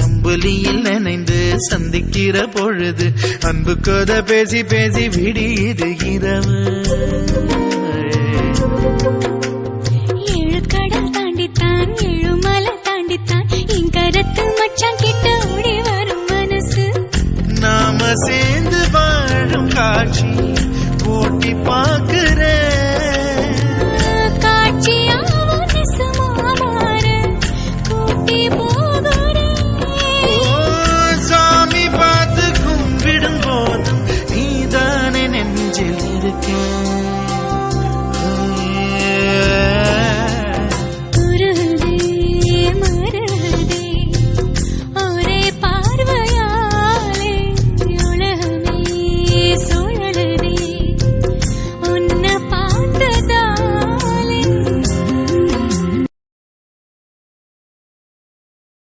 அம்புலியில் நினைந்து சந்திக்கிற பொழுது அன்பு கதை பேசி பேசி விடியுது இரவு. 7 கடல் தாண்டித்தான் 7 மலை தாண்டித்தான் என் கருத்து மச்சான் கிட்ட ஓடி வரும் மனசு. நாம சேர்ந்து வாழும் காட்சி போட்டி